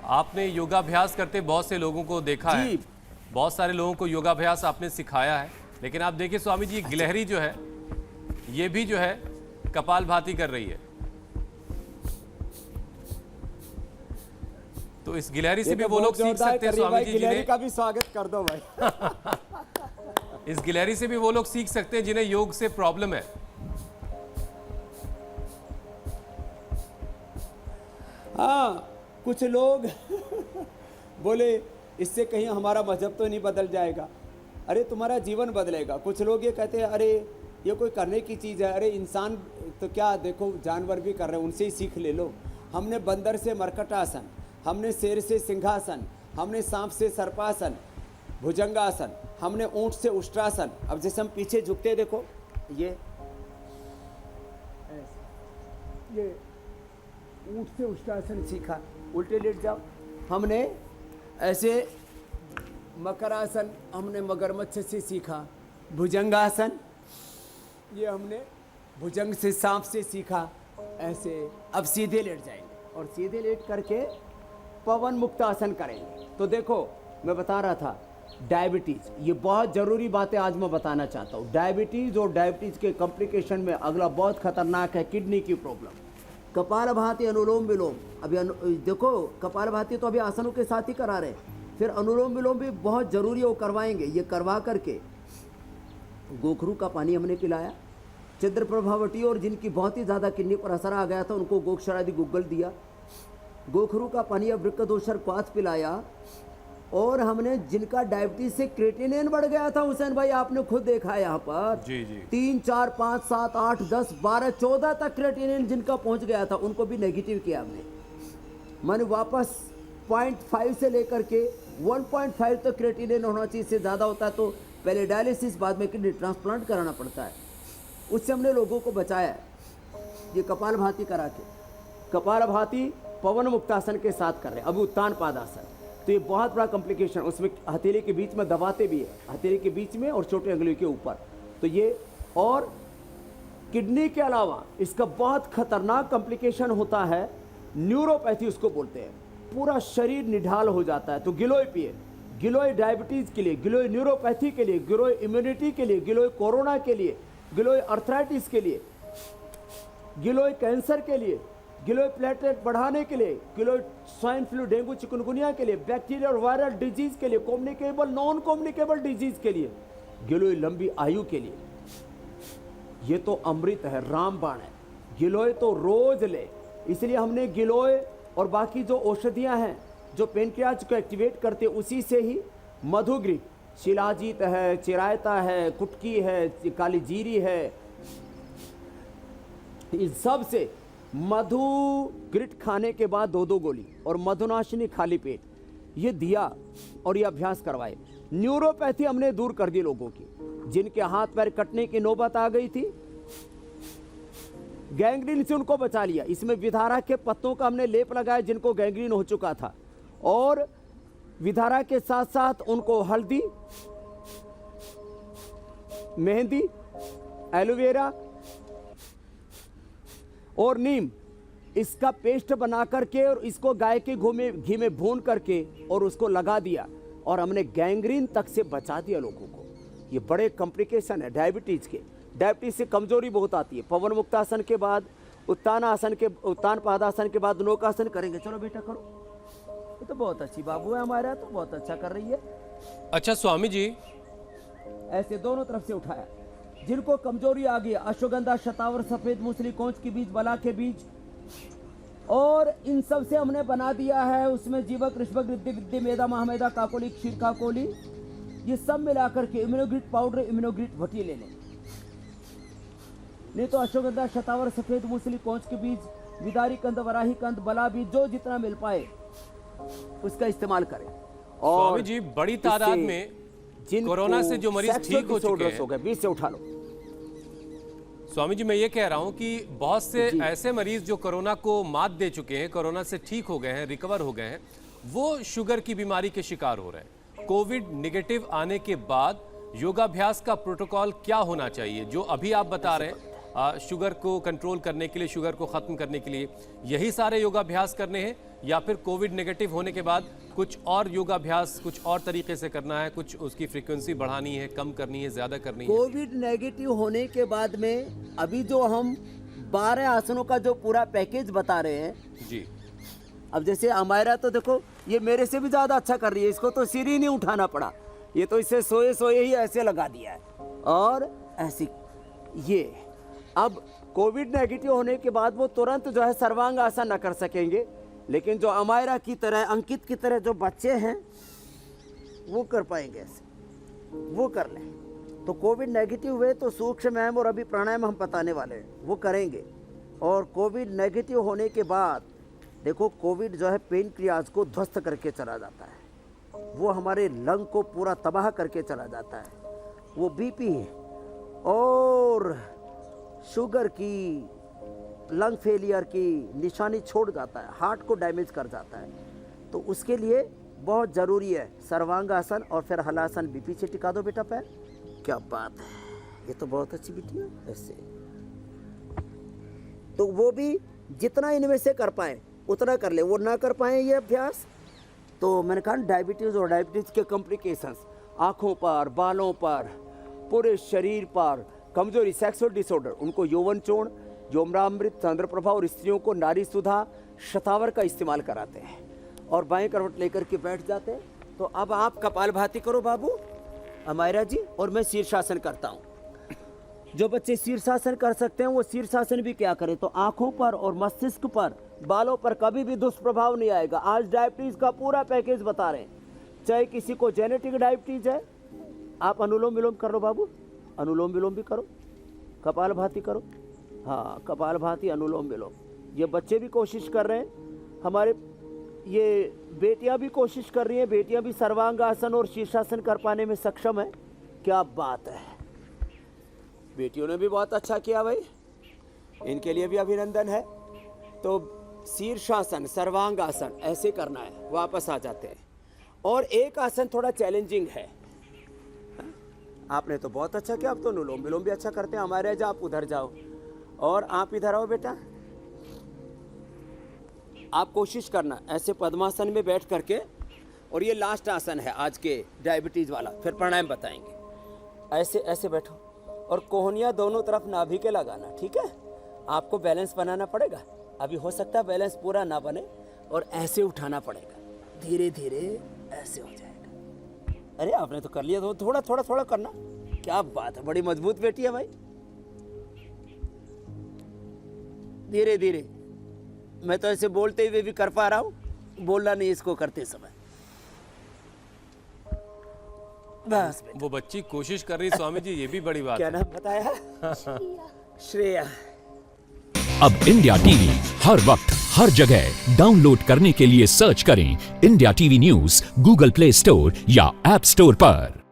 आपने योगाभ्यास करते बहुत से लोगों को देखा है, बहुत सारे लोगों को योगाभ्यास आपने सिखाया है, लेकिन आप देखिए स्वामी जी, गिलहरी जो है ये भी जो है कपालभाति कर रही है। तो इस गिलहरी से भी वो लोग सीख सकते हैं स्वामी जी, गिलहरी का भी स्वागत कर दो भाई। इस गिलहरी से भी वो लोग सीख सकते हैं जिन्हें योग से प्रॉब्लम है। हाँ, कुछ लोग बोले इससे कहीं हमारा मजहब तो नहीं बदल जाएगा। अरे तुम्हारा जीवन बदलेगा। कुछ लोग ये कहते हैं अरे ये कोई करने की चीज़ है, अरे इंसान तो क्या, देखो जानवर भी कर रहे हैं, उनसे ही सीख ले लो। हमने बंदर से मरकटासन, हमने शेर से सिंहासन, हमने सांप से सर्पासन, भुजंगासन, हमने ऊंट से उष्ट्रासन। अब जैसे हम पीछे झुकते देखो, ये ऊंट से उष्ट्रासन सीखा, उल्टे लेट जाओ। हमने ऐसे मकरासन, हमने मगरमच्छ से सीखा। भुजंगासन, ये हमने भुजंग से, सांप से सीखा। ऐसे अब सीधे लेट जाएंगे और सीधे लेट करके पवन मुक्त आसन करेंगे। तो देखो मैं बता रहा था डायबिटीज़, ये बहुत ज़रूरी बातें आज मैं बताना चाहता हूँ। डायबिटीज़ और डायबिटीज़ के कॉम्प्लिकेशन में अगला बहुत खतरनाक है किडनी की प्रॉब्लम। कपालभाति, अनुलोम विलोम। अभी देखो कपालभाति तो अभी आसनों के साथ ही करा रहे हैं, फिर अनुलोम विलोम भी बहुत ज़रूरी है, वो करवाएंगे। ये करवा करके गोखरू का पानी हमने पिलाया, छिद्र प्रभावटी, और जिनकी बहुत ही ज़्यादा किडनी पर असर आ गया था उनको गोक्षरादि गुग्गल दिया। गोखरू का पानी अब वृक्कदोषर क्वाथ पिलाया। और हमने जिनका डायबिटीज से क्रेटिनिन बढ़ गया था, हुसैन भाई आपने खुद देखा है यहाँ पर, जी जी, 3, 4, 5, 7, 8, 10, 12, 14 तक क्रेटिनिन जिनका पहुंच गया था उनको भी नेगेटिव किया हमने। मैंने वापस 0.5 से लेकर के 1.5 तक क्रेटिनिन होना चाहिए, से ज़्यादा होता है तो पहले डायलिसिस, बाद में किडनी ट्रांसप्लांट कराना पड़ता है। उससे हमने लोगों को बचाया है। ये कपालभाति करा के, कपालभाति पवन मुक्तासन के साथ कर रहे हैं। अभी उत्तान पादासन, तो ये बहुत बड़ा कॉम्प्लिकेशन, उसमें हथेली के बीच में दबाते भी है, हथेली के बीच में और छोटे अंगुली के ऊपर। तो ये, और किडनी के अलावा इसका बहुत खतरनाक कॉम्प्लिकेशन होता है न्यूरोपैथी, उसको बोलते हैं। पूरा शरीर निढाल हो जाता है। तो गिलोय पिए, गिलोय डायबिटीज़ के लिए, गिलोय न्यूरोपैथी के लिए, गिलोय इम्यूनिटी के लिए, गिलोय कोरोना के लिए, गिलोय अर्थराइटिस के लिए, गिलोय कैंसर के लिए, गिलोय प्लेटलेट बढ़ाने के लिए, गिलोय स्वाइन फ्लू, डेंगू, चिकनगुनिया के लिए, बैक्टीरियल और वायरल डिजीज के लिए, कम्युनिकेबल नॉन कम्युनिकेबल डिजीज के लिए, गिलोय लंबी आयु के लिए। ये तो अमृत है, रामबाण है। गिलोय तो रोज ले, इसलिए हमने गिलोय और बाकी जो औषधियां हैं जो पेनक्रियाज को एक्टिवेट करते, उसी से ही मधुग्रीक, शिलाजीत है, चिरायता है, कुटकी है, काली जीरी है, इन सब से मधु ग्रिट खाने के बाद 2-2 गोली और मधुनाशिनी खाली पेट ये दिया और ये अभ्यास करवाए। न्यूरोपैथी हमने दूर कर दी लोगों की, जिनके हाथ पैर कटने की नौबत आ गई थी, गैंग्रीन से उनको बचा लिया। इसमें विधारा के पत्तों का हमने लेप लगाया जिनको गैंग्रीन हो चुका था, और विधारा के साथ साथ उनको हल्दी, मेहंदी, एलोवेरा और नीम, इसका पेस्ट बना करके और इसको गाय के घी में भून करके और उसको लगा दिया, और हमने गैंग्रीन तक से बचा दिया लोगों को। ये बड़े कॉम्प्लिकेशन है डायबिटीज़ के। डायबिटीज़ से कमजोरी बहुत आती है। पवन मुक्तासन के बाद उत्तान पादासन के बाद नौकासन करेंगे। चलो बेटा करो, ये तो बहुत अच्छी बाबू है हमारा, तो बहुत अच्छा कर रही है। अच्छा स्वामी जी, ऐसे दोनों तरफ से उठाया। जिनको कमजोरी आ गई, अश्वगंधा, शतावर, सफेद मूसली, कोंच के बीज, बला के बीज, और इन सब से हमने बना दिया है। उसमें जीवक, ऋषभक, रिद्धि, विद्धि, मेदा, महामेदा, काकोली, क्षीर काकोली, ये सब मिलाकर के इम्यूनोग्रिट पाउडर, इम्यूनोग्रिट भटी ले लें। नहीं तो अश्वगंधा, शतावर, सफेद मूसली, कोंच के बीज, विदारी कंद, वराही कंद, बला बीज, जो जितना मिल पाए उसका इस्तेमाल करें। और स्वामी जी बड़ी तादाद में कोरोना से जो मरीज ठीक हो चुके हैं, 20 से उठा लो। स्वामी जी मैं ये कह रहा हूं कि बहुत से ऐसे मरीज जो कोरोना को मात दे चुके हैं, कोरोना से ठीक हो गए हैं, रिकवर हो गए हैं, वो शुगर की बीमारी के शिकार हो रहे हैं। कोविड निगेटिव आने के बाद योगाभ्यास का प्रोटोकॉल क्या होना चाहिए? जो अभी आप बता रहे हैं शुगर को कंट्रोल करने के लिए, शुगर को ख़त्म करने के लिए यही सारे योगाभ्यास करने हैं, या फिर कोविड नेगेटिव होने के बाद कुछ और योगाभ्यास कुछ और तरीके से करना है, कुछ उसकी फ्रीक्वेंसी बढ़ानी है, कम करनी है, ज़्यादा करनी है? कोविड नेगेटिव होने के बाद में अभी जो हम 12 आसनों का जो पूरा पैकेज बता रहे हैं जी। अब जैसे अमायरा तो देखो ये मेरे से भी ज़्यादा अच्छा कर रही है, इसको तो सिर ही नहीं उठाना पड़ा, ये तो इसे सोए सोए ही ऐसे लगा दिया है। और ऐसी ये अब कोविड नेगेटिव होने के बाद वो तुरंत जो है सर्वांग आसन न कर सकेंगे, लेकिन जो अमायरा की तरह, अंकित की तरह जो बच्चे हैं वो कर पाएंगे, ऐसे वो कर लें। तो कोविड नेगेटिव हुए तो सूक्ष्म व्यायाम और अभी प्राणायाम हम बताने वाले हैं, वो करेंगे। और कोविड नेगेटिव होने के बाद देखो कोविड जो है पेनक्रियाज को ध्वस्त करके चला जाता है, वो हमारे लंग को पूरा तबाह करके चला जाता है, वो बीपी और शुगर की, लंग फेलियर की निशानी छोड़ जाता है, हार्ट को डैमेज कर जाता है। तो उसके लिए बहुत ज़रूरी है सर्वांग आसन और फिर हलासन भी। पीछे टिका दो बेटा पैर, क्या बात है, ये तो बहुत अच्छी बेटी है। ऐसे तो वो भी जितना इनमें से कर पाए उतना कर ले, वो ना कर पाए ये अभ्यास तो मैंने कहा डायबिटीज़ और डायबिटीज़ के कॉम्प्लिकेशंस आँखों पर, बालों पर, पूरे शरीर पर, कमजोरी, सेक्सुअल डिसऑर्डर, उनको यौवन चूर्ण, यौवनामृत, चंद्रप्रभा और स्त्रियों को नारी सुधा, शतावर का इस्तेमाल कराते हैं और बाएं करवट लेकर के बैठ जाते हैं। तो अब आप कपालभाति करो बाबू अमायरा जी, और मैं शीर्षासन करता हूँ। जो बच्चे शीर्षासन कर सकते हैं वो शीर्षासन भी क्या करें, तो आंखों पर और मस्तिष्क पर, बालों पर कभी भी दुष्प्रभाव नहीं आएगा। आज डायबिटीज़ का पूरा पैकेज बता रहे हैं, चाहे किसी को जेनेटिक डायबिटीज़ है, आप अनुलोम विलोम कर लो बाबू, अनुलोम विलोम भी करो, कपालभाति करो, हाँ कपालभाति, अनुलोम विलोम। ये बच्चे भी कोशिश कर रहे हैं, हमारे ये बेटियां भी कोशिश कर रही हैं, बेटियां भी सर्वांग आसन और शीर्षासन कर पाने में सक्षम है। क्या बात है, बेटियों ने भी बहुत अच्छा किया भाई, इनके लिए भी अभिनंदन है। तो शीर्षासन, सर्वांग आसन ऐसे करना है, वापस आ जाते हैं। और एक आसन थोड़ा चैलेंजिंग है, आपने तो बहुत अच्छा किया, आप तो अनुलोम विलोम भी अच्छा करते हैं। हमारे जा, आप उधर जाओ और आप इधर आओ बेटा। आप कोशिश करना ऐसे पद्मासन में बैठ करके, और ये लास्ट आसन है आज के डायबिटीज़ वाला, फिर प्राणायाम बताएंगे। ऐसे ऐसे बैठो और कोहनियाँ दोनों तरफ नाभि के लगाना, ठीक है। आपको बैलेंस बनाना पड़ेगा, अभी हो सकता है बैलेंस पूरा ना बने, और ऐसे उठाना पड़ेगा, धीरे धीरे ऐसे हो जाएगा। अरे आपने तो कर लिया, तो थोड़ा थोड़ा थोड़ा करना। क्या बात है, बड़ी मजबूत बेटी है भाई। धीरे धीरे, मैं तो ऐसे बोलते हुए भी कर पा रहा हूँ, बोलना नहीं इसको करते समय। बस वो बच्ची कोशिश कर रही स्वामी जी, ये भी बड़ी बात क्या है। नाम बताया? श्रेया। अब इंडिया टीवी हर वक्त हर जगह डाउनलोड करने के लिए सर्च करें India TV news Google play store या ऐप स्टोर पर।